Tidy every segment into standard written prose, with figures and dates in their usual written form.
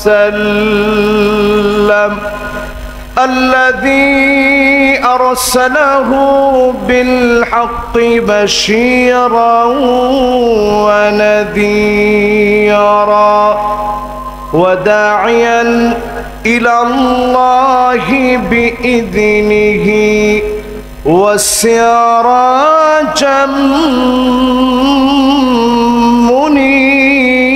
وسلم الذي أرسله بالحق بشيرا ونذيرا وداعيا إلى الله بإذنه وسراجا منيرا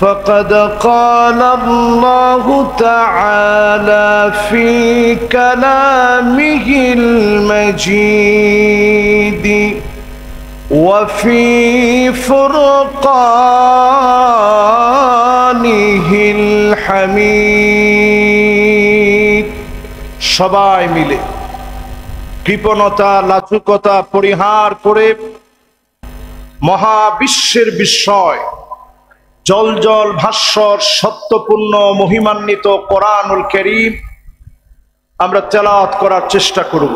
فقد قال الله تعالى في كلامه المجيد وفي فرقانه الحميد সবাই মিলে কৃপণতা লাজুকতা পরিহার করে মহাবিশ্বের বিস্ময় জলজল ভাস্বর সত্যপূর্ণ মহিমান্বিত কোরআনুল কারীম আমরা তেলাওয়াত করার চেষ্টা করব।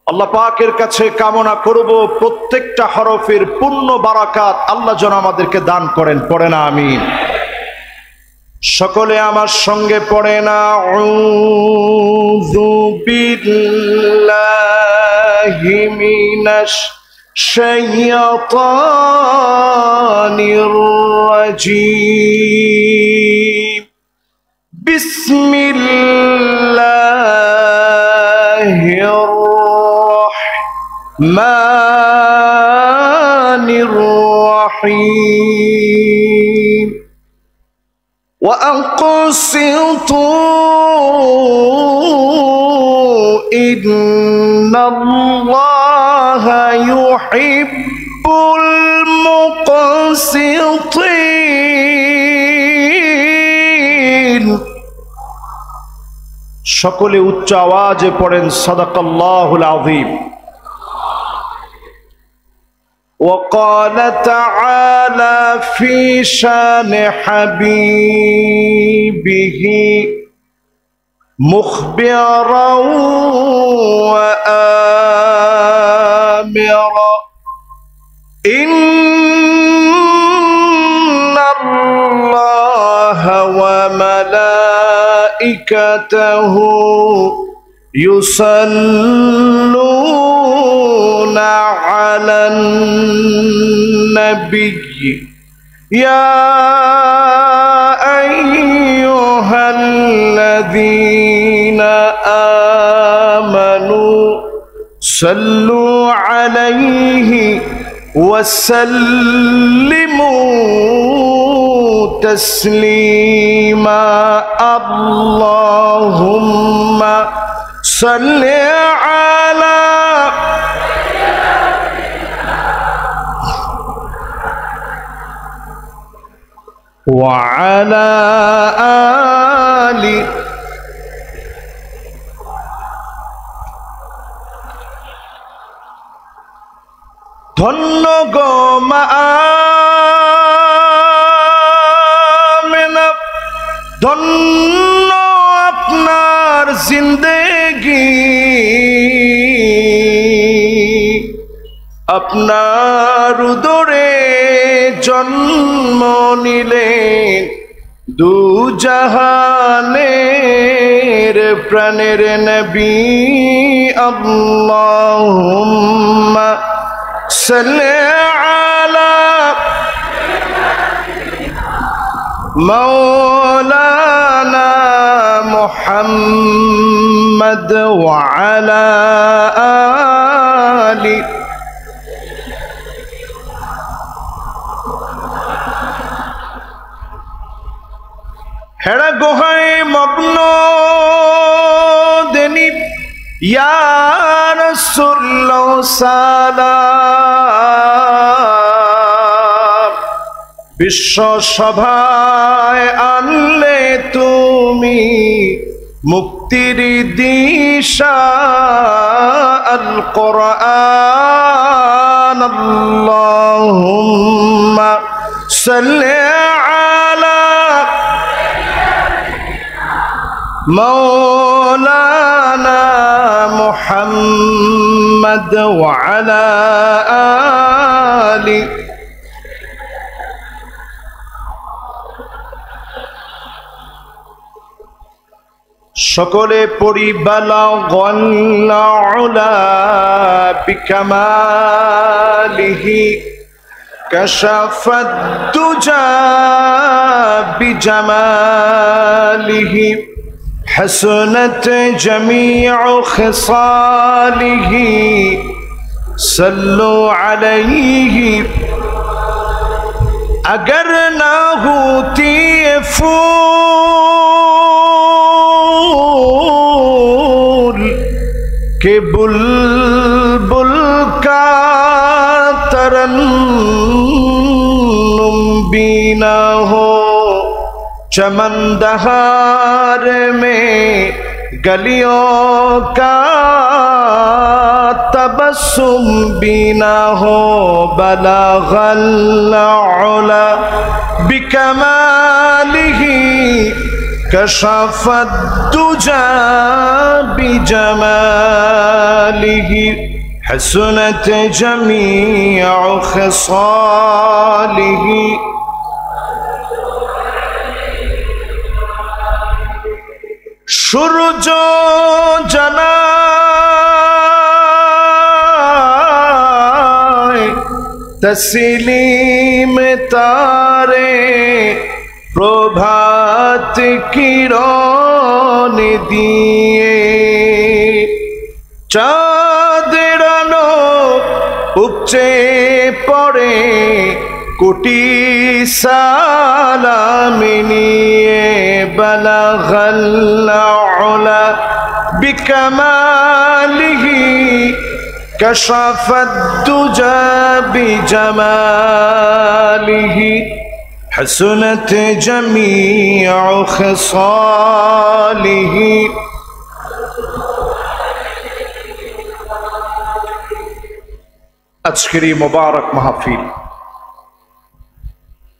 আল্লাহ পাকের কাছে কামনা করব প্রত্যেকটা হরফের পূর্ণ বারাকাত আল্লাহ যেন আমাদেরকে দান করেন। পড়ে না আমিন। সকলে আমার সঙ্গে পড়ে না আউযু বিল্লাহি মিনাশ শাইতানির রাজীম বিসমিল্লাহির রাহমানির রাহিম وأقسطوا إن الله يحب المقسطين সকলে উচ্চ আওয়াজে পড়েন সাদাকাল্লাহুল আযীম। وقال تعالى في شان حبيبه مخبرا وآمرا إن الله وملائكته يصلون على النبي يا أيها الذين آمنوا صلوا عليه وسلموا تسليما اللهم صل على وعلى آل ধন্য গো মা আমেনা ধন্য আপনার জিন্দেগি আপনার উদরে জন্ম নিলেন দু জাহানের প্রাণের নবী আল্লাহুম্মা সাল্লি আলা মাওলানা মুহাম্মদ ওয়া আলা আলি হেরা গোহায় মগ্ন দেনি ইয়া রাসূলুল্লাহ সালাম বিশ্ব সভায় আনলে তুমি মুক্তির দিশা আল কোরআন আল্লাহুম্মা সাল্লি আলা مولانا محمد وعلى آله সকলে পড়ি বালাগাল উলা বিকামালিহি কাশাফাদ দুজা বিজামালিহি হাসনাত জামিউ খিসালিহি सल्लु अलैहि अगर ना होती फूल के बुलबुल का तरन्नुम भी ना हो चमन दहार में गलियों का तबस्सुम भी ना हो बलागल उला बिकमालिही कशफद दुजा बिजमालिही हसनत जमीउ खिसालिही। सूरज जना तस्लीम तारे प्रभात किरण दिए चाँदरानो उपचे पड़े कोटि सालाम निये बलागल उला बिकमालिही कशफद दुजा बिजमालिही हसनत जमीउ खिसालिही। আজকের এই মোবারক মাহফিল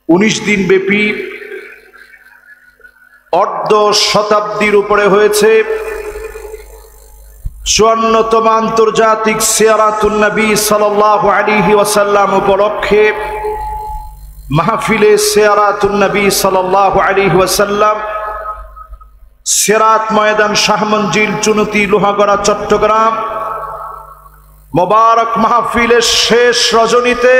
19 দিন ব্যাপী অর্ধ শতাব্দীর উপরে হয়েছে। 54তম আন্তর্জাতিক সিয়ারাতুন নবী সাল্লাল্লাহু আলাইহি ওয়াসাল্লাম উপলক্ষে মাহফিলে সিয়ারাতুন নবী সাল্লাল্লাহু আলাইহি ওয়াসাল্লাম সিরাত ময়দান শাহ মঞ্জিল চুনতি লোহাগড়া চট্টগ্রাম মোবারক মাহফিলের শেষ রজনীতে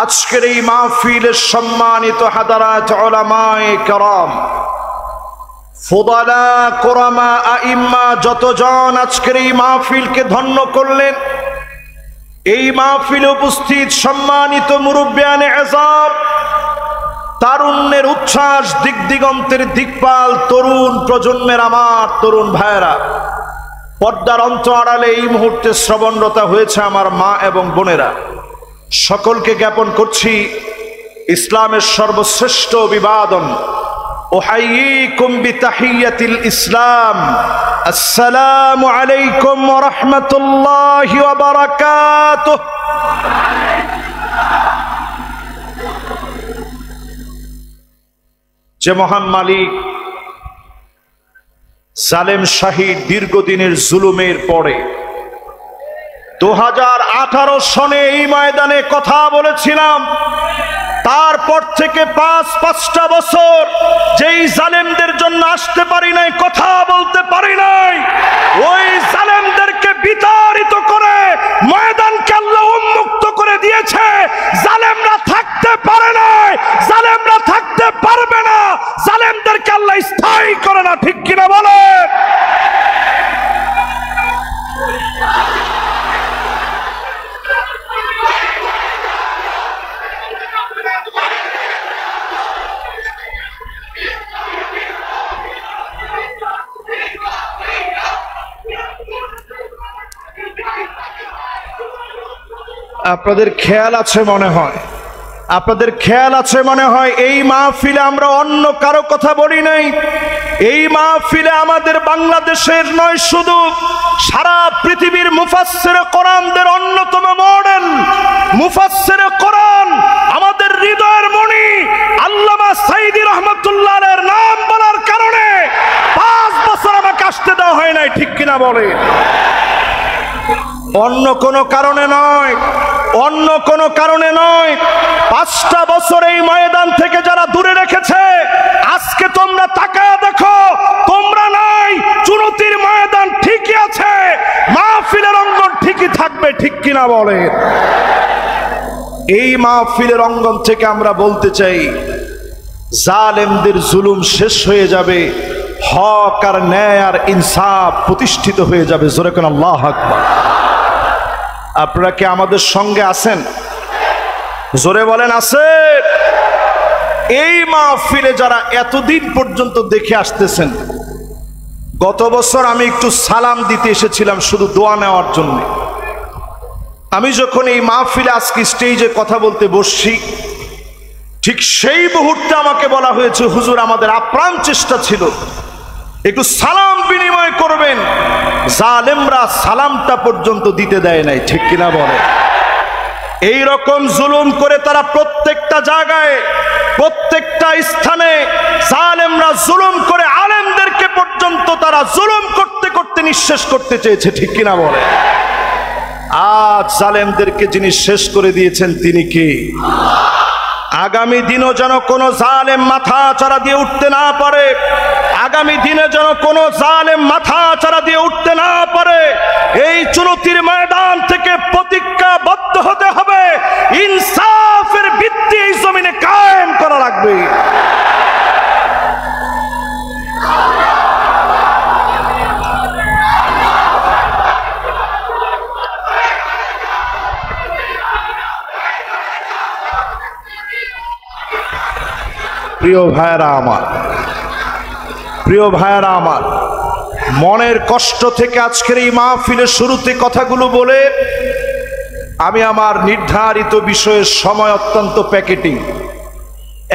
আজকের এই মাহফিলের সম্মানিত হাদারাত উলামায়ে কেরাম ফুদালা কুরামা আইম্মা যতজন আজকের এই মাহফিলকে ধন্য করলেন, এই মাহফিলে উপস্থিত সম্মানিত মুরব্বিয়ানে আযম, তারুণ্যের উচ্ছ্বাস, দিক দিগন্তের দিকপাল তরুণ প্রজন্মের আমার তরুণ ভাইয়েরা, পর্দার অন্তরালে এই মুহূর্তে শ্রবণরতা হয়েছে আমার মা এবং বোনেরা, সকলকে জ্ঞাপন করছি ইসলামের সর্বশ্রেষ্ঠ অভিবাদন। উহাইয়িকুম বিতাহিয়াতিল ইসলাম, আসসালামু আলাইকুম ওয়া রাহমাতুল্লাহি ওয়া বারাকাতুহু। যে মহান মালিক জালেম শাহীর দীর্ঘদিনের জুলুমের পরে 2018 সনে এই ময়দানে কথা বলেছিলাম, তারপর থেকে পাঁচটা বছর যেই জালেমদের জন্য আসতে পারি নাই, কথা বলতে পারি নাই, ওই জালেমদেরকে বিতাড়িত করে ময়দানকে আল্লাহ উন্মুক্ত করে দিয়েছে। জালেমরা থাকতে পারে নাই, জালেমরা থাকতে পারবে না, জালেমদেরকে আল্লাহ স্থায়ী করে না, ঠিক কিনা বলেন? আপনাদের খেয়াল আছে মনে হয়, আপনাদের খেয়াল আছে মনে হয়, এই মাহফিলে আমরা অন্য কারো কথা বলি নাই। এই মাহফিলে আমাদের বাংলাদেশের নয়, শুধু সারা পৃথিবীর মুফাসসিরে কোরআনদের অন্যতম মডেল মুফাসসিরে কোরআন, আমাদের হৃদয়ের মণি আল্লামা সাঈদী রাহমাতুল্লাহ আলাইহির নাম বলার কারণে 5 বছর আমাকে আসতে দেওয়া হয় নাই, ঠিক কিনা বলে? অন্য কোনো কারণে নয়, অন্য কোনো কারণে নয়। 5টা বছর এই ময়দান থেকে যারা দূরে রেখেছে, আজকে তোমরা তাকায় দেখো, তোমরা না ঠিক কিনা বলেন? এই মাহফিলের অঙ্গন থেকে আমরা বলতে চাই, জালেমদের জুলুম শেষ হয়ে যাবে, হক আর ন্যায় আর ইনসাফ প্রতিষ্ঠিত হয়ে যাবে। জোরে কোন আল্লাহু আকবার। আপনারা কি আমাদের সঙ্গে আছেন? জোরে বলেন আছেন? এই মাহফিলে যারা এতদিন পর্যন্ত দেখে আসতেছেন, গত বছর আমি একটু সালাম দিতে এসেছিলাম শুধু দোয়া নেওয়ার জন্য। আমি যখন এই মাহফিলে আজকে স্টেজে কথা বলতে বসছি, ঠিক সেই মুহূর্তে আমাকে বলা হয়েছে, হুজুর আমাদের আপ্রাণ চেষ্টা ছিল একটু সালাম বিনিময় করবেন। জালেমরা সালামটা পর্যন্ত দিতে দেয় নাই, ঠিক কিনা বলে? এই রকম জুলুম করে তারা প্রত্যেকটা জায়গায়, প্রত্যেকটা স্থানে জালেমরা জুলুম করে আলেমদেরকে পর্যন্ত তারা জুলুম করতে করতে নিঃশেষ করতে চেয়েছে, ঠিক কিনা বলে? আজ জালেমদেরকে যিনি শেষ করে দিয়েছেন তিনি কে? আগামী দিনও যেন কোনো জালেম মাথা চারা দিয়ে উঠতে না পারে, আগামী দিনে যেন কোনো জালেম মাথা চারা দিয়ে উঠতে না পারে। এই চুনতির ময়দান থেকে প্রতিজ্ঞাবদ্ধ হতে হবে, ইনসাফের ভিত্তি এই জমিনে কায়েম করা লাগবে। প্রিয় ভাইয়েরা আমার, প্রিয় ভাইয়েরা আমার, মনের কষ্ট থেকে আজকের এই মাহফিলের শুরুতে কথাগুলো বলে আমি আমার নির্ধারিত বিষয়ের সময় অত্যন্ত প্যাকেটিং,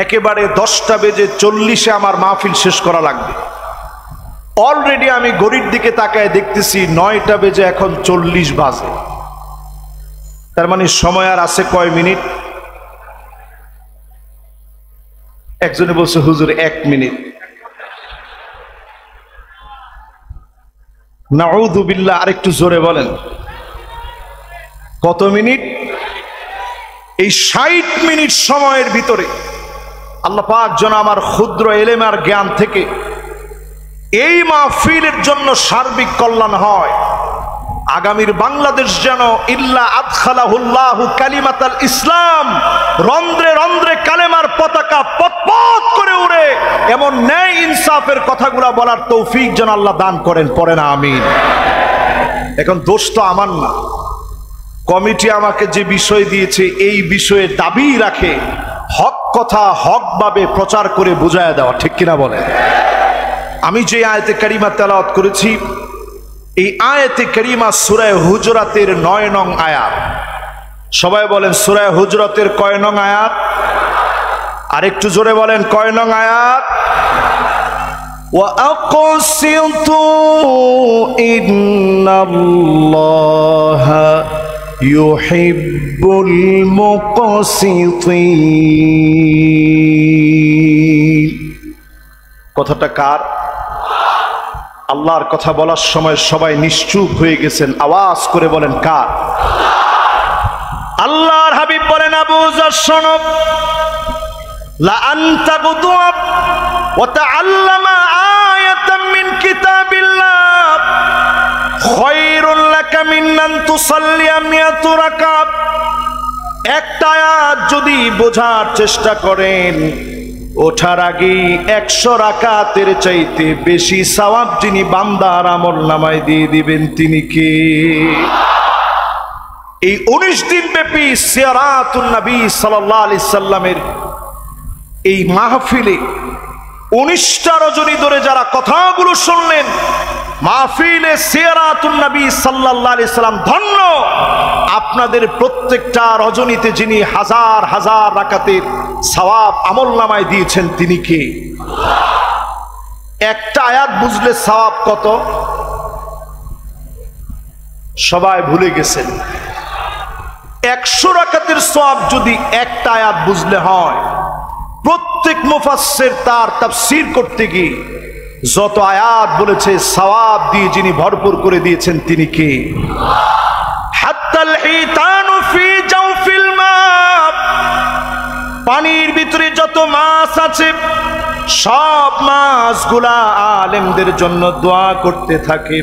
একেবারে 10:40 আমার মাহফিল শেষ করা লাগবে। অলরেডি আমি ঘড়ির দিকে তাকায় দেখতেছি 9:40 বাজে। তার মানে সময় আর আছে কয় মিনিট? একজনে বলছে হুজুর 1 মিনিট। নাউযু বিল্লাহ, আরেকটু জোরে বলেন কত মিনিট? এই 60 মিনিট সময়ের ভিতরে আল্লাহ পাক যেন আমার ক্ষুদ্র এলেম আর জ্ঞান থেকে এই মাহফিলের জন্য সার্বিক কল্যাণ হয়। আগামীর বাংলাদেশ যেন ইল্লা আদখালাহুল্লাহু কালিমাতাল ইসলাম, রন্ধ্রে রন্ধ্রে কালেমার পতাকা পতপত করে উড়ে, এমন ন্যায় ইনসাফের কথাগুলা বলার তৌফিক যেন আল্লাহ দান করেন। পড়ে না আমিন। এখন দোষ তো আমার না, কমিটি আমাকে যে বিষয় দিয়েছে এই বিষয়ে দাবি রাখে হক কথা হকভাবে প্রচার করে বুঝায় দেওয়া, ঠিক কিনা বলেন? আমি যে আয়াতে কারিমা তেলাওয়াত করেছি, এই আয়াতে কারিমা সূরা হুজরাতের 9 নং আয়াত। সবাই বলেন সূরা হুজরাতের কয় নং আয়াত? আর একটু জোরে বলেন কয় নং আয়াত? ওয়া আকাসিতু ইন্নাল্লাহা ইউহিব্বুল মুকসিতিন। কথাটা কার? আল্লাহর কথা বলার সময় সবাই নিশ্চুপ হয়ে গেছেন, আওয়াজ করে বলেন কার? আল্লাহর হাবিব বলেন, আবু যর শোনো, লা আনতা গুদুয়া ওয়া তাআল্লামা আয়াতাম মিন কিতাবিল্লাহ খায়রুল লাকা মিন আন তুসাল্লিয়া মিয়াতু রাকাত। একটা আয়াত যদি বোঝার চেষ্টা করেন, ওঠার আগে 100 রাকাতের চাইতে বেশি সওয়াব যিনি বান্দার আমলনামায় দিয়ে দিবেন তিনি কে? এই 19 দিন ব্যাপী সিয়ারাতুন নবী সাল্লাল্লাহু আলাইহি সাল্লামের এই মাহফিলে 19টা রজনী ধরে যারা কথাগুলো শুনলেন, মাহফিলে সিয়ারাতুন নবী সাল্লাল্লাহু আলাইহি সাল্লাম ধন্য। আপনাদের প্রত্যেকটা রজনীতে যিনি হাজার হাজার রাকাতের সওয়াব আমলনামায় দিয়েছেন তিনি কে? একটা আয়াত বুঝলে সওয়াব কত? সবাই ভুলে গেছেন। 100 রাকাতের সওয়াব যদি একটা আয়াত বুঝলে হয়, প্রত্যেক মুফাসসির তার তাফসীর করতে গিয়ে যত আয়াত বলেছে সওয়াব দিয়ে যিনি ভরপুর করে দিয়েছেন তিনি কে? হাত্তাল হিতানু ফি জাওফিল মা, পানির ভিতরে যত মাছ আছে সব মাছগুলা আলেমদের জন্য দোয়া করতে থাকে,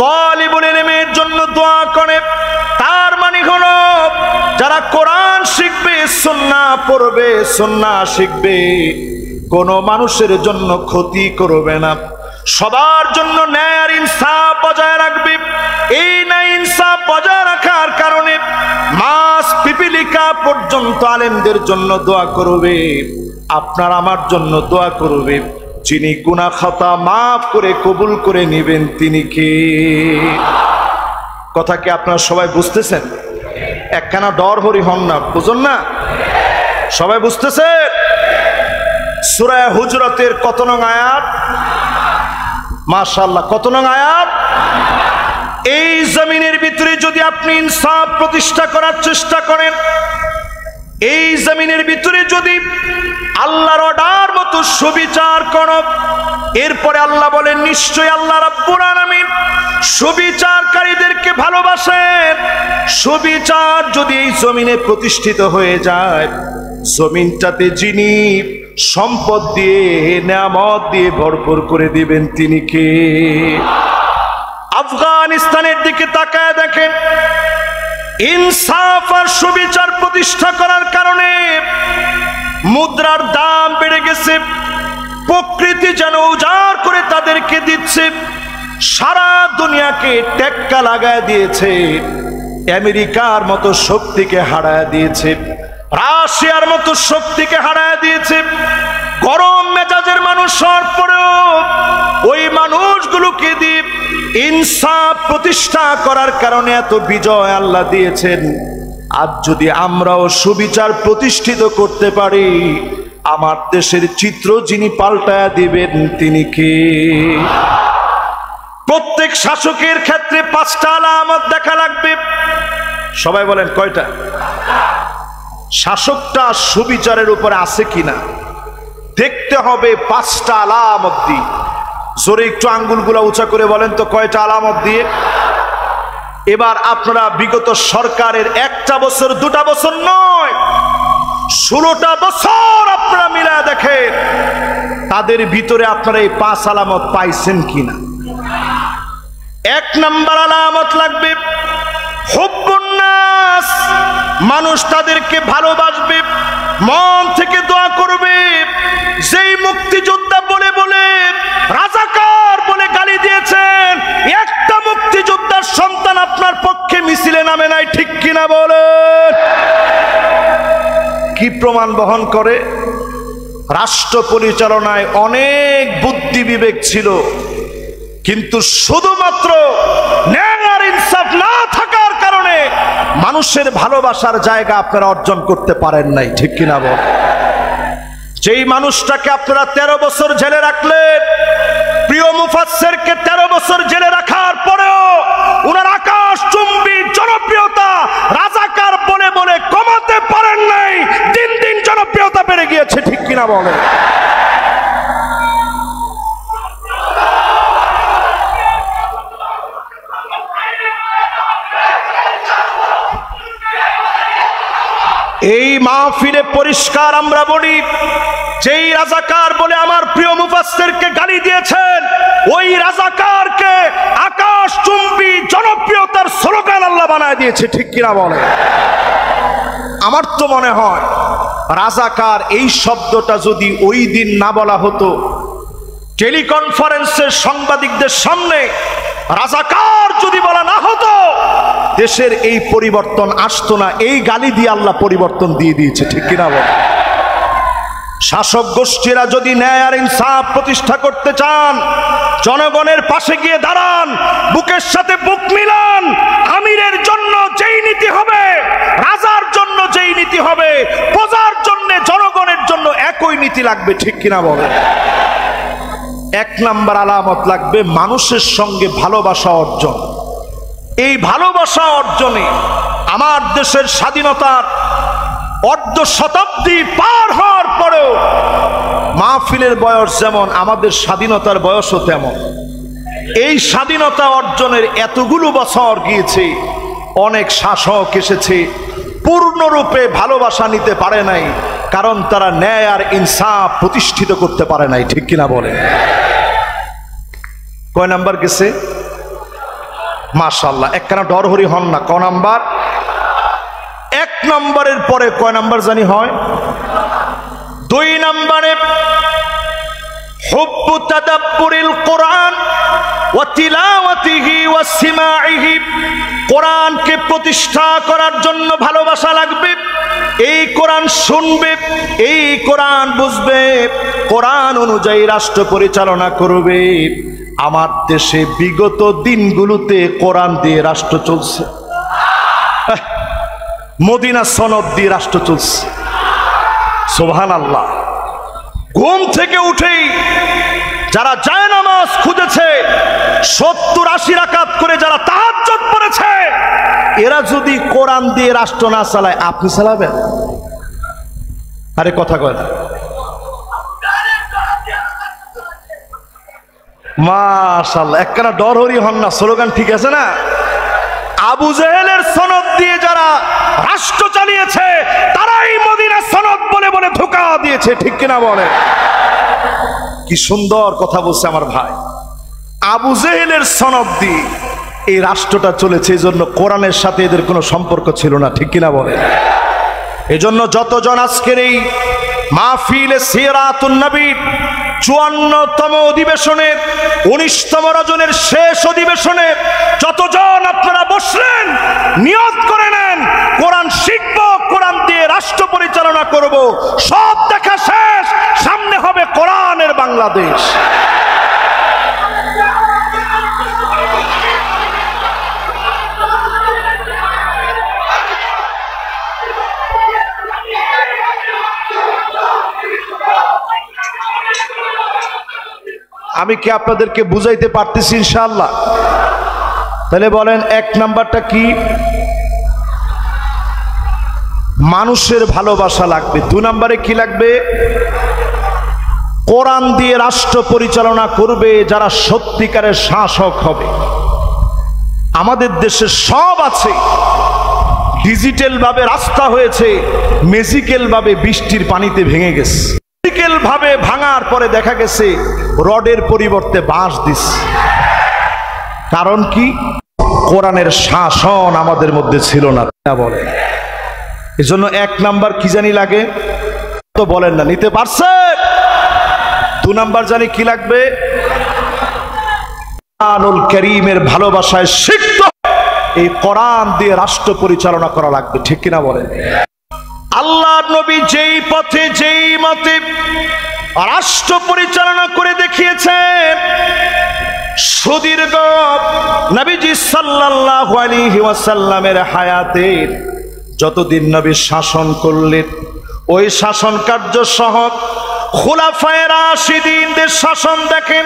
তালিবুল ইলমের জন্য দোয়া করে, মানে হলো যারা কোরআন শিখবে, সুন্নাহ পড়বে, সুন্নাহ শিখবে, কোন মানুষের জন্য ক্ষতি করবে না, সবার জন্য ন্যায় আর ইনসাফ বজায় রাখবে। এই ন্যায় ইনসাফ বজায় রাখার কারণে মাস পিপিলিকা পর্যন্ত আলেমদের জন্য দোয়া করবে, আপনার আমার জন্য দোয়া করবে। যিনি গুনাহ খাতা মাফ করে কবুল করে নেবেন তিনি কে? কথা কি আপনারা সবাই বুঝতেছেন? একখানা ডর হরি হন না, বুঝুন না? সবাই বুঝতেছেন? সূরা হুজরাতের কত নং আয়াত? মাশাআল্লাহ, কত নং আয়াত? এই জমিনের ভিতরে যদি আপনি ইনসাফ প্রতিষ্ঠা করার চেষ্টা করেন, এই জমিনের ভিতরে যদি আল্লাহর অর্ডার মতো সুবিচার করো, এরপরে আল্লাহ বলেন নিশ্চয়ই আল্লাহ রাব্বুল আলামিন সুবিচারকারীদেরকে ভালোবাসেন। সুবিচার যদি এই জমিনে প্রতিষ্ঠিত হয়ে যায়, জমিনটাতে যিনি সম্পদ দিয়ে নিয়ামত দিয়ে ভরপুর করে দিবেন তিনি কে? আফগানিস্তানের দিকে তাকায় দেখেন, ইনসাফ আর সুবিচার প্রতিষ্ঠা করার কারণে মুদ্রার দাম বেড়ে গেছে, প্রকৃতি যেন উজাড় করে তাদেরকে দিচ্ছে, সারা দুনিয়াকে টেক্কা লাগায় দিয়েছে, আমেরিকার মতো শক্তিকে হারায় দিয়েছে, রাশিয়ার মতো শক্তিকে হারায় দিয়েছে। গরম মেজাজের মানুষ হওয়ার পরেও ওই মানুষগুলোকে দিয়ে ইনসাফ প্রতিষ্ঠা করার কারণে এত বিজয় আল্লাহ দিয়েছেন। আজ যদি আমরাও সুবিচার প্রতিষ্ঠিত করতে পারি, আমার দেশের চিত্র যিনি পাল্টায়া দিবেন তিনি কে? প্রত্যেক শাসকের ক্ষেত্রে 5টা আলামত দেখা লাগবে। সবাই বলেন কয়টা? শাসকটা সুবিচারের উপরে আছে কিনা দেখতে হবে 5টা আলামত দিয়ে। জোরে একটু আঙ্গুলগুলা উঁচা করে বলেন তো কয়টা আলামত দিয়ে? এবার আপনারা বিগত সরকারের 1টা বছর 2টা বছর নয়, 16টা বছর আপনারা মিলায় দেখেন তাদের ভিতরে আপনারা এই 5 আলামত পাইছেন কিনা। 1 নাম্বার আলামত লাগবে হুব্বুন নাস, মানুষ তাদেরকে ভালোবাসবে, মন থেকে দোয়া করবে। যেই মুক্তিযোদ্ধা বলে বলে রাজাকার বলে গালি দিয়েছেন, একটা মুক্তিযোদ্ধার সন্তান আপনার পক্ষে মিছিলে নামে নাই, ঠিক কিনা বলেন? কি প্রমাণ বহন করে? রাষ্ট্র পরিচালনায় অনেক বুদ্ধি বিবেক ছিল, কিন্তু শুধুমাত্র ন্যায় আর ইনসাফ না থাকার কারণে মানুষের ভালোবাসার জায়গা আপনারা অর্জন করতে পারেন নাই, ঠিক কিনা বল? যেই মানুষটাকে আপনারা 13 বছর জেলে রাখলেন, প্রিয় মুফাসসিরকে 13 বছর জেলে রাখার পরেও উনার আকাশচুম্বী জনপ্রিয়তা রাজাকার বলে বলে কমাতে পারেন নাই, দিন দিন জনপ্রিয়তা বেড়ে গিয়েছে, ঠিক কিনা বলে? এই মাহফিলে পরিষ্কার আমরা বলি, যেই রাজাকার বলে আমার প্রিয় মুফাসসিরকে গালি দিয়েছেন, ওই রাজাকারকে আকাশচুম্বী জনপ্রিয়তার স্লোগান আল্লাহ বানায় দিয়েছে, ঠিক কিনা বলে? আমার তো মনে হয় রাজাকার এই শব্দটা যদি ওই দিন না বলা হতো, টেলিকনফারেন্সের সাংবাদিকদের সামনে রাজাকার যদি বলা না হতো, দেশের এই পরিবর্তন আসতো না। এই গালি দিয়ে আল্লাহ পরিবর্তন দিয়ে দিয়েছে, ঠিক কিনা বল? শাসক গোষ্ঠীরা যদি ন্যায় আর ইনসাফ প্রতিষ্ঠা করতে চান, জনগণের পাশে গিয়ে দাঁড়ান, বুকের সাথে বুক মিলান। আমিরের জন্য যেই নীতি হবে, রাজার জন্য যেই নীতি হবে, প্রজার জন্য জনগণের জন্য একই নীতি লাগবে, ঠিক কিনা বল? 1 নাম্বার আলামত লাগবে মানুষের সঙ্গে ভালোবাসা অর্জন। এই ভালোবাসা অর্জনে আমার দেশের স্বাধীনতার অর্ধ শতাব্দী পার হওয়ার পরেও মাহফিলের বয়স যেমন, আমাদের স্বাধীনতার বয়সও তেমন। এই স্বাধীনতা অর্জনের এতগুলো বছর গিয়েছে, অনেক শাসক এসেছে, পূর্ণরূপে ভালোবাসা নিতে পারে নাই, কারণ তারা ন্যায় আর ইনসাফ প্রতিষ্ঠিত করতে পারে নাই, ঠিক কিনা বলেন? কয় নাম্বার গেছে? মাশাআল্লাহ, একখানা ডর হরি হন না। ক নাম্বার? নম্বরের পরে কয় নাম্বার জানি হয়? 2 নম্বরে হুব্বু তাদাব্বুরিল কোরআন ওয়া তিলাওয়াতিহি ওয়া সিমাইহি। কোরআনকে প্রতিষ্ঠা করার জন্য ভালোবাসা লাগবে। এই কোরআন শুনবে, এই কোরআন বুঝবে, কোরআন অনুযায়ী রাষ্ট্র পরিচালনা করবে। আমার দেশে বিগত দিনগুলোতে কোরআন দিয়ে রাষ্ট্র চলছে, মদিনা সনদ দিয়ে রাষ্ট্র চলছে। সুবহানাল্লাহ। ঘুম থেকে উঠেই যারা জায়নামাজ খুঁজেছে, 70-80 রাকাত করে যারা তাহাজ্জুদ পড়েছে, এরা যদি কোরআন দিয়ে রাষ্ট্র না চালায়, আপনি চালাবেন? আরে কথা কয় না। মাশাআল্লাহ, একখানা ডরহরি হন না, স্লোগান ঠিক আছে না? আবু জেহেলের সনদ দিয়ে যারা রাষ্ট্র চালিয়েছে, তারাই মদিনা সনদ বলে বলে ধোঁকা দিয়েছে, ঠিক কিনা বলে? কি সুন্দর কথা বলছে আমার ভাই। আবু জেহেলের সনদ দিয়ে এই রাষ্ট্রটা চলেছে, এই জন্য কোরআনের সাথে এদের কোনো সম্পর্ক ছিল না, ঠিক কিনা বলে? এজন্য যতজন আজকের এই মাহফিলে সিরাতুন নবীর 54তম অধিবেশনের 19তম রজনের শেষ অধিবেশনে যতজন আপনারা বসলেন, নিয়ত করে নেন কোরআন শিখব, কোরআন দিয়ে রাষ্ট্র পরিচালনা করব। সব দেখা শেষ, সামনে হবে কোরআনের বাংলাদেশ। আমি কি আপনাদেরকে বুঝাইতে পারতেছি ইনশাআল্লাহ? তাহলে বলেন, 1 নাম্বারটা কি? মানুষের ভালোবাসা লাগবে। 2 নম্বরে কি লাগবে? কোরআন দিয়ে রাষ্ট্র পরিচালনা করবে যারা সত্যিকারের শাসক হবে। আমাদের দেশে সব আছে, ডিজিটাল ভাবে রাস্তা হয়েছে, ম্যাজিক্যাল ভাবে বৃষ্টির পানিতে ভেঙে গেছে। ম্যাজিক্যাল ভাবে ভাঙার পরে দেখা গেছে রডের পরিবর্তে বাঁশ দিছে। কারণ কি? কোরআনের শাসন আমাদের মধ্যে ছিল না, বলে। এজন্য 1 নাম্বার কি জানি লাগে, তো বলেন না, নিতে পারছে? 2 নাম্বার জানি কি লাগবে? কোরআনুল কারীমের ভালোবাসায় শিখতে, এই কোরআন দিয়ে রাষ্ট্র পরিচালনা করা লাগবে, ঠিক কিনা বলেন? আল্লাহর নবী যেই পথে যেই মতে রাষ্ট্র পরিচালনা করে দেখিয়েছেন, সুদীর্ঘ নবীজি সাল্লাল্লাহু আলাইহি ওয়াসাল্লামের হায়াতের যতদিন নবী শাসন করলেন, ওই শাসন কার্য সহ খুলাফায়ে রাশিদিনদের শাসন দেখেন।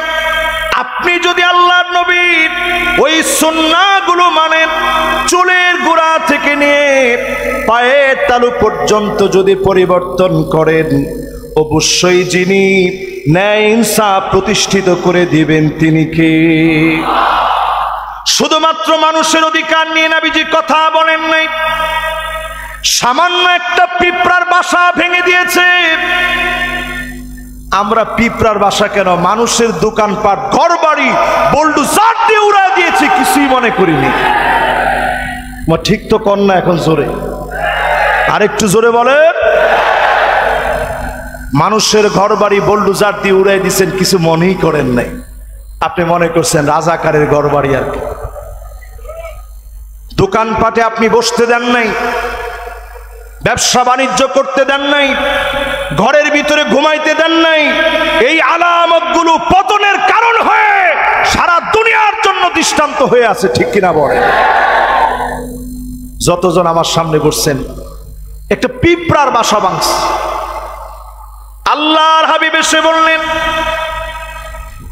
আপনি যদি আল্লাহর নবীর ওই সুন্নাহগুলো মানেন, চুলের গোড়া থেকে নিয়ে পায়ের তালু পর্যন্ত যদি পরিবর্তন করেন, অবশ্যই যিনি ন্যায় ইনসাফ প্রতিষ্ঠিত করে দিবেন তিনি কে? শুধুমাত্র মানুষের অধিকার নিয়ে নবীজি কথা বলেন নাই। সামান্য একটা পিঁপড়ার বাসা ভেঙে দিয়েছে। আমরা পিঁপড়ার বাসা কেন, মানুষের দোকানপাট, ঘরবাড়ি বুলডোজার দিয়ে উড়ায় দিয়েছি, কিছুই মনে করিনি। ঠিক তো কন্যা, এখন জোরে, আরেকটু জোরে বলে। মানুষের ঘরবাড়ি বুলডোজার দিয়ে উড়াই দিয়েছেন, কিছু মনেই করেন নাই। আপনি মনে করছেন রাজাকারের ঘরবাড়ি আর কি। দোকানপাটে আপনি বসতে দেন নাই, ব্যবসা বাণিজ্য করতে দেন নাই, ঘরের ভিতরে ঘুমাইতে দেন নাই। এই আলামতগুলো পতনের কারণ হয়ে সারা দুনিয়ার জন্য দৃষ্টান্ত হয়ে আছে, ঠিক কিনা বলে? যতজন আমার সামনে বসছেন, একটা পিঁপড়ার বাসা ভাঙছে। আল্লাহর হাবিব এসে বললেন,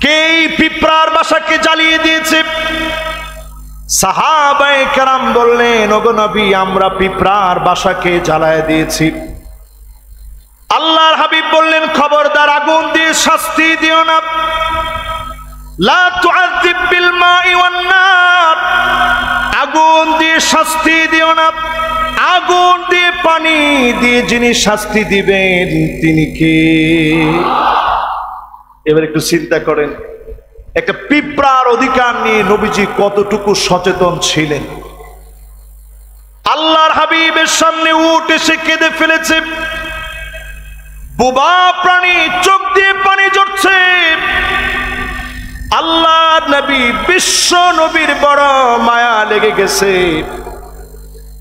কে এই পিঁপড়ার বাসাকে জ্বালিয়ে দিয়েছে? সাহাবায়ে কেরাম বললেন, ওগো নবী, আমরা পিঁপড়ার বাসাকে জ্বালায় দিয়েছি। আল্লাহর হাবিব বললেন, খবরদার, আগুন দিয়ে শাস্তি দিও না। লা তুআযিব বিল মাই ওয়ান নার, আগুন দিয়ে শাস্তি দিও না। আগুন দিয়ে, পানি দিয়ে যিনি শাস্তি দিবেন তিনি কে? এবার একটু চিন্তা করেন, একটা পিঁপড়ার অধিকার নিয়ে নবীজি কতটুকু সচেতন ছিলেন। আল্লাহর হাবিবের সামনে উট এসে কেঁদে ফেলেছে, বোবা প্রাণী, চোখ দিয়ে পানি ঝরছে। আল্লাহর নবী, বিশ্ব নবীর বড় মায়া লেগে গেছে।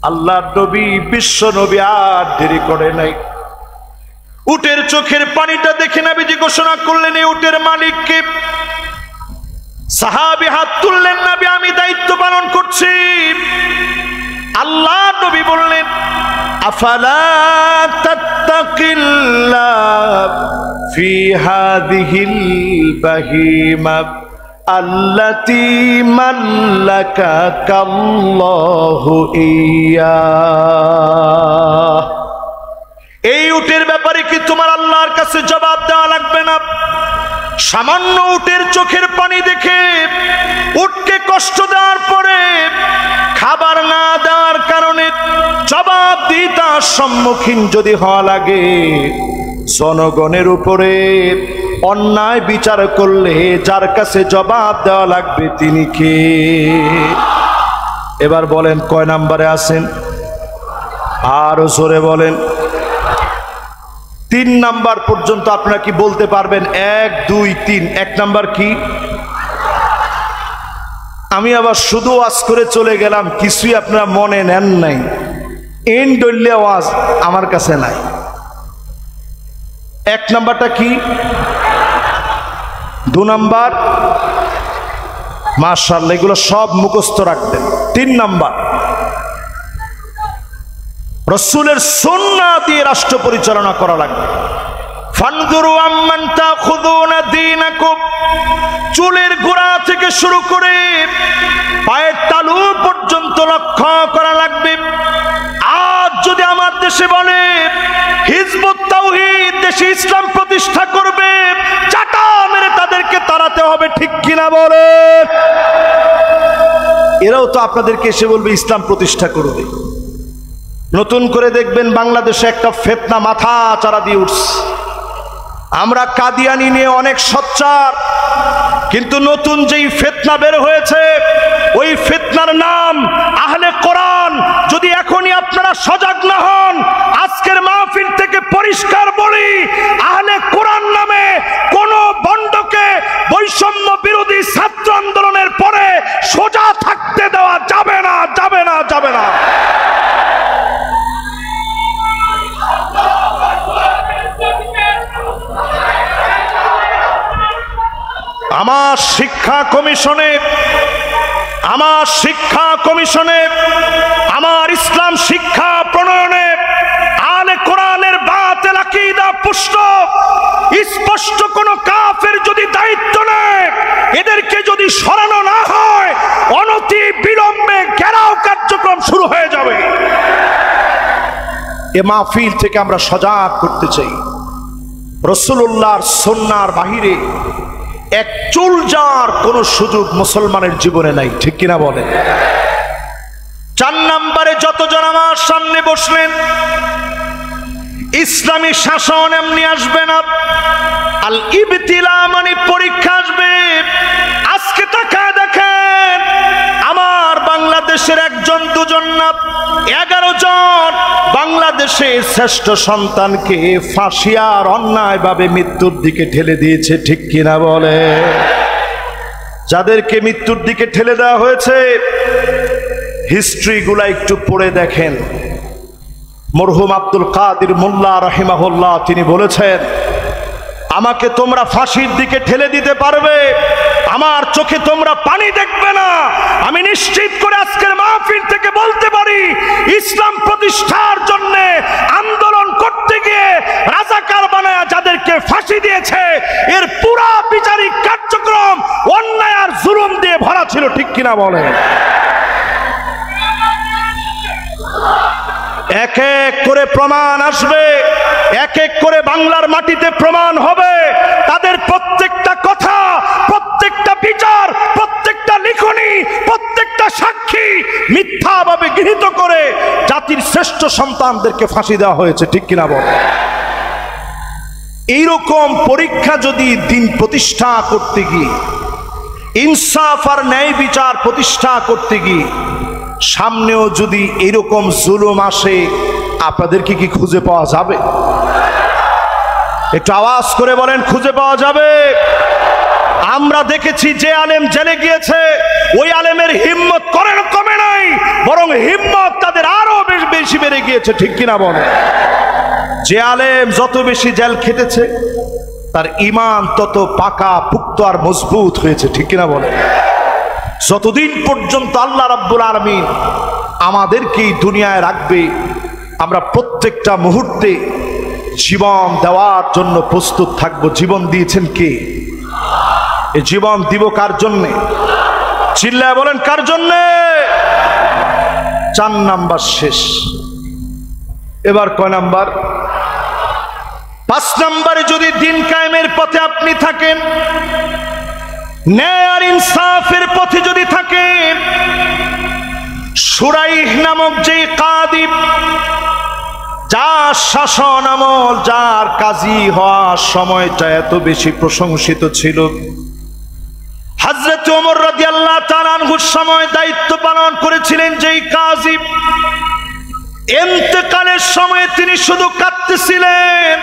আল্লাহর নবী, বিশ্ব নবী আর দেরি করে নাই। উটের চোখের পানিটা দেখে নবীজি ঘোষণা করলেন, এই উটের মালিককে। সাহাবী হাত তুললেন, নবী আমি দায়িত্ব পালন করছি। আল্লাহর নবী বললেন, আফালা তাত্তাকিল্লাহ ফি হাযিহিল বাহিমা আল্লাতী মাল্লাকাকাল্লাহু ইয়া। এই উটের ব্যাপারে কি তোমার আল্লাহর কাছে জবাব দেওয়া লাগবে না? সামান্য উটের চোখের পানি দেখে উটকে কষ্ট দেওয়ার পরে খাবার না দেওয়ার কারণে জবাবদিহিতার সম্মুখীন যদি হওয়া লাগে, জনগণের উপরে অন্যায় বিচার করলে যার কাছে জবাব দেওয়া লাগবে তিনি কে? এবার বলেন কয় নাম্বারে আছেন? আরো জোরে বলেন। 3 নাম্বার পর্যন্ত আপনারা কি বলতে পারবেন? 1 2 3। 1 নাম্বার কি? আমি আবার শুধু ওয়াজ করে চলে গেলাম, কিছুই আপনারা মনে নেন নাই। এন ডললে ওয়াজ আমার কাছে নাই। 1 নাম্বারটা কি? 2 নাম্বার? মাশাআল্লাহ, এগুলো সব মুখস্থ রাখবেন। 3 নাম্বার, রাসূলের সুন্নাহ দিয়ে রাষ্ট্র পরিচালনা করা লাগবে। ফানজুরু আম্মান তাখুযুনা দীনাকুম, চুলের গোড়া থেকে শুরু করে পায়ের তালু পর্যন্ত লক্ষ্য করা লাগবে। আজ যদি আমার দেশে বলে হিজবুত তাওহীদ দেশে ইসলাম প্রতিষ্ঠা করবে, চাটা মেরে তাদেরকে তাড়াতে হবে, ঠিক কিনা বলে? এরাও তো আপনাদেরকে এসে বলবে ইসলাম প্রতিষ্ঠা করবে। নতুন করে দেখবেন বাংলাদেশে একটা ফিতনা মাথা চারা দিয়ে উঠছে। আমরা কাদিয়ানি নিয়ে অনেক সোচ্চার, কিন্তু নতুন যেই ফিতনা বের হয়েছে ওই ফিতনার নাম আহলে কোরআন। যদি এখনই আপনারা সজাগ না হন, আজকের মাহফিল থেকে পরিষ্কার বলি, আহলে কোরআন নামে কোন বন্ডকে বৈষম্য বিরোধী ছাত্র আন্দোলনের পরে সোজা থাকতে দেওয়া যাবে না, যাবে না, যাবে না। আমার শিক্ষা কমিশনে আমার ইসলাম শিক্ষা প্রণয়নে আহলে কোরআনের বাতিল আকীদা পুষ্ট স্পষ্ট কোন কাফের যদি দায়িত্ব নেয়, এদেরকে যদি সরানো না হয়, অনতি বিলম্বে ঘেরাও কার্যক্রম শুরু হয়ে যাবে। এ মাহফিল থেকে আমরা সজাগ করতে চাই। রাসূলুল্লাহর সুন্নাহর বাহিরে এক চুল যাওয়ার কোন সুযোগ মুসলমানের জীবনে নাই, ঠিক কিনা বলেন? 4 নম্বরে, যতজন আমার সামনে বসলেন, ইসলামী শাসন এমনি আসবে না। আল ইবতিলা মানে পরীক্ষা আসবে। আজকে তাকায় দেখেন, আমার বাংলাদেশের 1 জন 2 জন না, 11 জন বাংলাদেশের শ্রেষ্ঠ সন্তানকে ফাঁসি আর অন্যায়ভাবে মৃত্যুর দিকে ঠেলে দিয়েছে, ঠিক কিনা বলে? যাদেরকে মৃত্যুর দিকে ঠেলে দেওয়া হয়েছে, হিস্ট্রি গুলা একটু পড়ে দেখেন। মরহুম আব্দুল কাদের মোল্লা রাহিমাহুল্লাহ তিনি বলেছেন, আমাকে তোমরা ফাঁসির দিকে ঠেলে দিতে পারবে, আমার চোখে তোমরা পানি দেখবে না। আমি নিশ্চিত করে আজকের মাহফিল থেকে বলতে পারি, ইসলাম প্রতিষ্ঠার জন্য আন্দোলন করতে গিয়ে রাজাকার বানায়া যাদেরকে ফাঁসি দিয়েছে, এর পুরা বিচারিক কার্যক্রম অন্যায় আর জুলুম দিয়ে ভরা ছিল, ঠিক কিনা বলে? এক এক করে প্রমাণ আসবে, এক এক করে বাংলার মাটিতে প্রমাণ হবে। তাদের প্রত্যেকটা কথা, প্রত্যেকটা বিচার, প্রত্যেকটা লিখনি, প্রত্যেকটা সাক্ষী মিথ্যাভাবে গৃহীত করে জাতির শ্রেষ্ঠ সন্তানদেরকে ফাঁসি দেওয়া হয়েছে, ঠিক কিনা বল? এইরকম পরীক্ষা যদি দিন প্রতিষ্ঠা করতে গিয়ে, ইনসাফ আর ন্যায় বিচার প্রতিষ্ঠা করতে গিয়ে সামনেও যদি এরকম জুলুম আসে আপনাদেরকে কি খুঁজে পাওয়া যাবে? একটু আওয়াজ করে বলেন, খুঁজে পাওয়া যাবে? আমরা দেখেছি যে আলেম জেলে গিয়েছে ওই আলেমের হিম্মত কমে নাই, বরং হিম্মত তাদের আরো বেশি বেড়ে গিয়েছে, ঠিক কিনা বলেন? যে আলেম যত বেশি জেল খেটেছে তার ঈমান তত পাকা পুক্ত আর মজবুত হয়েছে, ঠিক কিনা বলেন? যতদিন পর্যন্ত আল্লাহ রাব্বুল আলামিন আমাদেরকে দুনিয়ায় রাখবে, আমরা প্রত্যেকটা মুহূর্তে জীবন দেওয়ার জন্য প্রস্তুত থাকব। জীবন দিয়েছেন কে? এই জীবন দিব কার জন্যে? চিল্লায় বলেন, কার জন্যে? 4 নাম্বার শেষ। এবার কয় নাম্বার? 5 নাম্বারে যদি দিন কায়েমের পথে আপনি থাকেন, ন্যায় আর ইনসাফের পথে যদি থাকেন, শুরাইহ নামক যে কাদি, যার শাসন আমল, যার কাজী হওয়ার সময়টা এত বেশি প্রশংসিত ছিল, হযরত ওমর রাদিয়াল্লাহু তাআলা আনহুর সময় দায়িত্ব পালন করেছিলেন যেই কাজী, ইন্তেকালের সময় তিনি শুধু কাঁদতেছিলেন।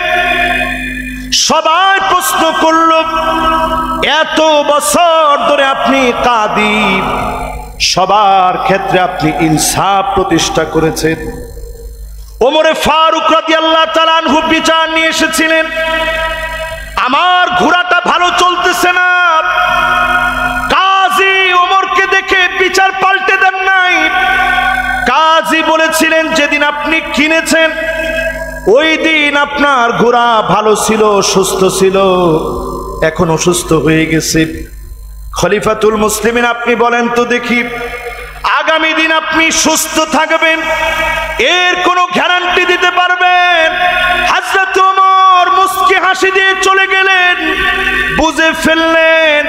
সবাই প্রশ্ন করল, এত বছর ধরে আপনি কাদি, সবার ক্ষেত্রে আপনি ইনসাফ প্রতিষ্ঠা করেছেন। ওমরে ফারুক রাদিয়াল্লাহু তাআলা আনহু বিচার নিয়ে এসেছিলেন, আমার ঘোড়াটা ভালো চলতেছে না। কাজী ওমরকে দেখে বিচার পাল্টে দেন নাই। কাজী বলেছিলেন, যেদিন আপনি কিনেছেন ওই দিন আপনার ঘোড়া ভালো ছিল, সুস্থ ছিল, এখন অসুস্থ হয়ে গেছে। খলিফাতুল মুসলিমিন, আপনি বলেন তো দেখি, আগামী দিন আপনি সুস্থ থাকবেন এর কোনো গ্যারান্টি দিতে পারবেন? হযরত ওমর মুস্কি হাসি দিয়ে চলে গেলেন। বুঝে ফেললেন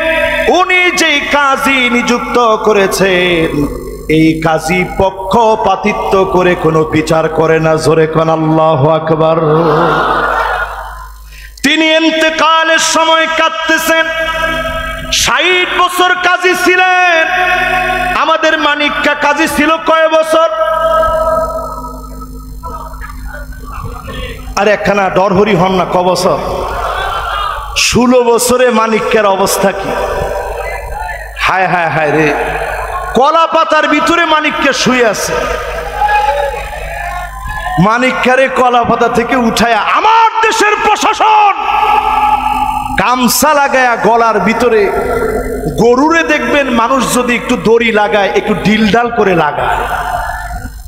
উনি যেই কাজী নিযুক্ত করেছেন, এই কাজী পক্ষপাতিত্ব করে কোনো বিচার করে না। জোরে কোন আল্লাহু আকবার। তিনি ইন্তেকালের সময় কাঁদতেছেন। 60 বছর কাজী ছিলেন। আমাদের মানিক্কা কাজী ছিল কয় বছর? আর একখানা ডরহরি হন না, ক বছর? 16 বছরে মানিক্কার অবস্থা কি? হায় হায় হায় রে, কলা পাতার ভিতরে মানিক্কা শুয়ে আছে। মানিক্কারে কলা পাতা থেকে উঠায়া আমার দেশের প্রশাসন গামছা লাগায়া গলার ভিতরে, গরুরে দেখবেন মানুষ যদি একটু দড়ি লাগায় একটু ডিলডাল করে লাগায়,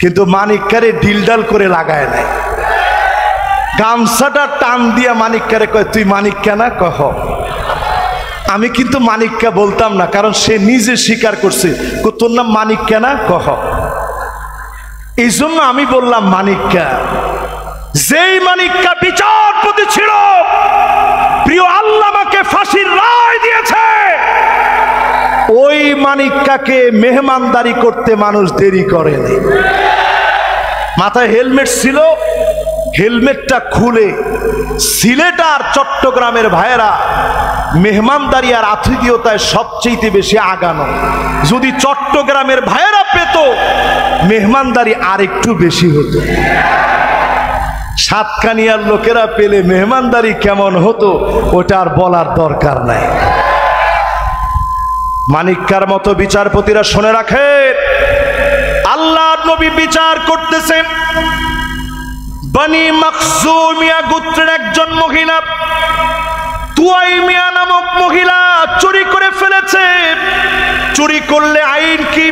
কিন্তু মানিক্কারে ডিলডাল করে লাগায় নাই। গামছাটা টান দিয়া মানিক্কারে কয়, তুই মানিক্কা না? কহ আমি কিন্তু মানিক্কা বলতাম না, কারণ সে নিজে স্বীকার করছে, তোর নাম মানিক্কা না? কহ। এই জন্য আমি বললাম মানিক্কা। যেই মানিক্কা বিচারপতি ছিল, প্রিয় আল্লাহ আমাকে ফাঁসির রায় দিয়েছে, ওই মানিক্কাকে মেহমানদারি করতে মানুষ দেরি করেনি। মাথায় হেলমেট ছিল, হেলমেটটা খুলে সিলেট আর চট্টগ্রামের ভাইয়েরা মেহমানদারি আর আতিথেয়তায় সবচেয়ে বেশি আগানো। যদি চট্টগ্রামের ভাইয়েরা পেত, মেহমানদারি আর একটু বেশি হতো। সাতকানিয়ার লোকেরা পেলে মেহমানদারি কেমন হতো ওটা আর বলার দরকার নাই। মানিক্কার মতো বিচারপতিরা শুনে রাখেন, আল্লাহর নবী বিচার করতেছেন। বনি মখজুমিয়া গোত্রের একজন মহিলা, তুয়াইমিয়া নামক মহিলা চুরি করে ফেলেছে। চুরি করলে আইন কি?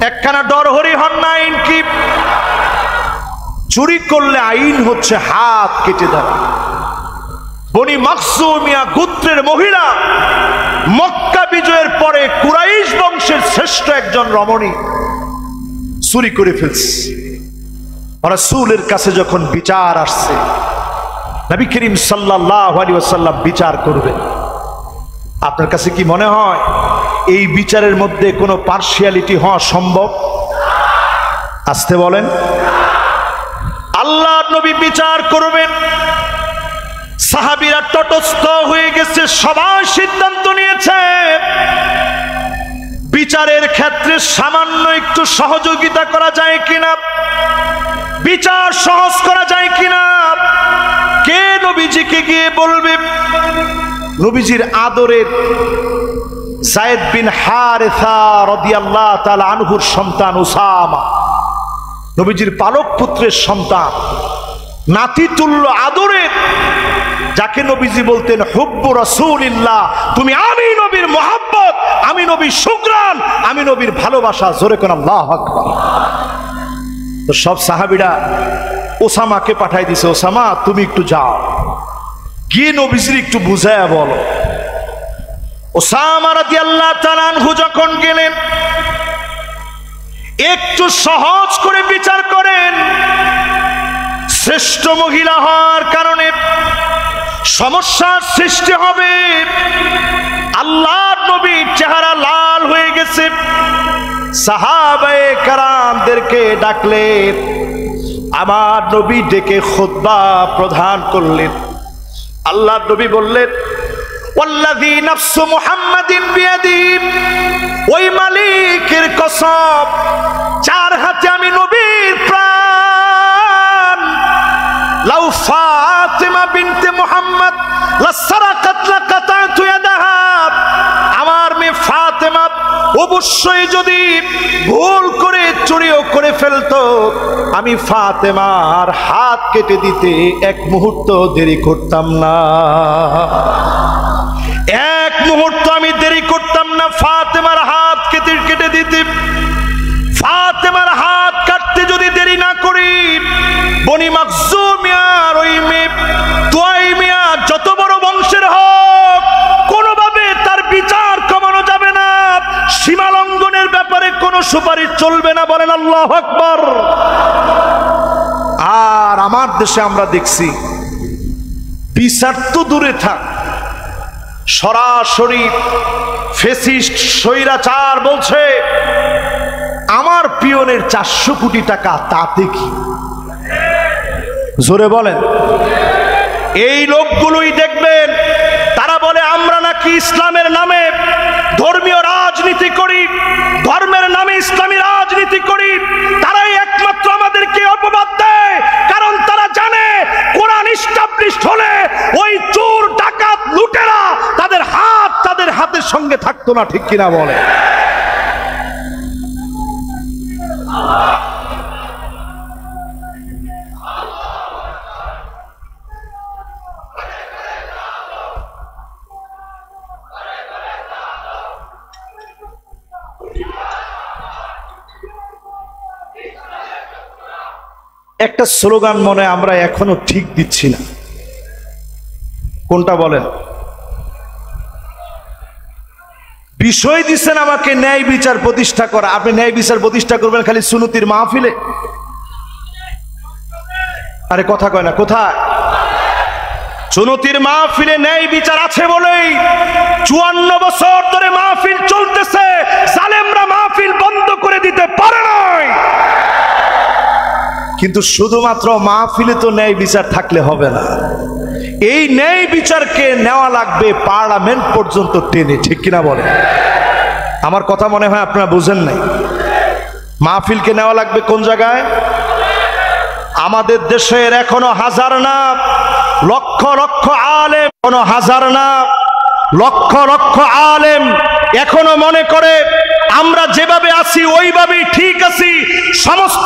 একখানা ডরহরি হন না, আইন কি? চুরি করলে আইন হচ্ছে হাত কেটে দেওয়া। বনি মখজুমিয়া গোত্রের মহিলা মক্কা বিজয়ের পরে কুরাইশ বংশের শ্রেষ্ঠ একজন রমণী চুরি করে ফেলছে। রাসূলের কাছে যখন বিচার আসছে, নবী করিম সাল্লাল্লাহু আলাইহি ওয়াসাল্লাম বিচার করবেন, আপনার কাছে কি মনে হয় এই বিচারের মধ্যে কোনো পার্সিয়ালিটি হওয়া সম্ভব? আসতে বলেন। আল্লাহর নবী বিচার করবেন, সাহাবীরা তটস্থ হয়ে গেছে, সবাই সিদ্ধান্ত নিয়েছে বিচারের ক্ষেত্রে সামান্য একটু সহযোগিতা করা যায় কিনা, বিচার সহজ করা যায় কিনা। কে নবীজিকে গিয়ে বলবে? নবীজির আদরের যায়েদ বিন হারেসা রাদিয়াল্লাহু তাআলা আনহুর সন্তান উসামা, নবীজির পালক পুত্রের সন্তান, নাতিতুল্য আদরের, যাকে নবীজি বলতেন হুব্বু রাসূলিল্লাহ, তুমি আমি নবীর মোহাব্বত, আমি নবীর শুকরান, আমি নবীর ভালোবাসা। জোরে কোন আল্লাহু আকবার। তো সব সাহাবীরা ওসামাকে পাঠাই দিছে, ওসামা তুমি একটু যাও, গিয়ে নবীজির একটু বুঝায়া বলো। ওসামা রাদিয়াল্লাহু তাআলা আনহু যখন গেলেন, একটু সহজ করে বিচার করেন। শ্রেষ্ঠ মহিলা হওয়ার কারণে সমস্যার সৃষ্টি হবে। আল্লাহর নবীর চেহারা লাল হয়ে গেছে। সাহাবায়ে কেরামদেরকে ডাকলেন, আমার নবী ডেকে খুতবা প্রদান করলেন। আল্লাহর নবী বললেন, ওয়াল্লাযী নাফসু মুহাম্মাদিন বিয়াদিহি, ওই মালিকের কসম যার হাতে আমি নবীর প্রাণ, লাউ ফাতিমা বিনতে মুহাম্মদ লাসারাকাত লাকাতাতু ইয়াদাহা, আমার মেয়ে ফাতেমা অবশ্যই যদি ভুল করে চুরিও করে ফেলতো, আমি ফাতেমার হাত কেটে দিতে এক মুহূর্ত দেরি করতাম না, এক মুহূর্ত আমি দেরি করতাম না ফাতেমার হাত কেটে দিতে। ফাতেমার হাত কাটতে যদি দেরি না করি, বনি মাখজুম মিয়ার ওই মেয়ে তুয়াইমিয়া যত বড় বংশের হোক, কোনোভাবে তার বিচার কমানো যাবে না, সীমা লঙ্ঘনের ব্যাপারে কোনো সুপারিশ চলবে না। বলেন আল্লাহু আকবার। আর আমার দেশে আমরা দেখছি, বিচার তো দূরে থাক, সরাসরি ফেসিস্ট স্বৈরাচার বলছে আমার পিয়নের 400 কোটি টাকা, তাতে কি? জোরে বলেন। এই লোকগুলোই দেখবেন, তারা বলে আমরা নাকি ইসলামের নামে ধর্মীয় রাজনীতি করি, ধর্মের নামে ইসলামী রাজনীতি করি। তারাই একমাত্র আমাদেরকে অপবাদ দেয়, কারণ তারা জানে কোরআন এস্টাবলিশড হলে ওই চোর ডাকাত লুটেরা তাদের হাতের সঙ্গে থাকতো না। ঠিক কিনা বলে? একটা স্লোগান মনে আমরা এখনো ঠিক দিচ্ছি না, কোনটা বলেন? বিষয় দিচ্ছেন আমাকে ন্যায় বিচার প্রতিষ্ঠা করা। আপনি ন্যায় বিচার প্রতিষ্ঠা করবেন খালি সুন্নতির মাহফিলে? আরে কথা কয় না, কোথায়? সুন্নতির মাহফিলে ন্যায় বিচার আছে বলেই 54 বছর ধরে মাহফিল চলতেছে, জালেমরা মাহফিল বন্ধ করে দিতে পারে নাই। কিন্তু শুধুমাত্র মাহফিলে তো ন্যায় বিচার থাকলে হবে না, এই ন্যায় বিচারকে নেওয়া লাগবে পার্লামেন্ট পর্যন্ত টেনে। ঠিক কিনা বলে? আমার কথা মনে হয় আপনারা বুঝেন নাই। মাহফিলকে নেওয়া লাগবে কোন জায়গায়? আমাদের দেশের এখনো হাজার না লক্ষ লক্ষ আলেম, এখনো হাজার না লক্ষ লক্ষ আলেম এখনো মনে করে আমরা যেভাবে আছি ওইভাবেই ঠিক আছি। সমস্ত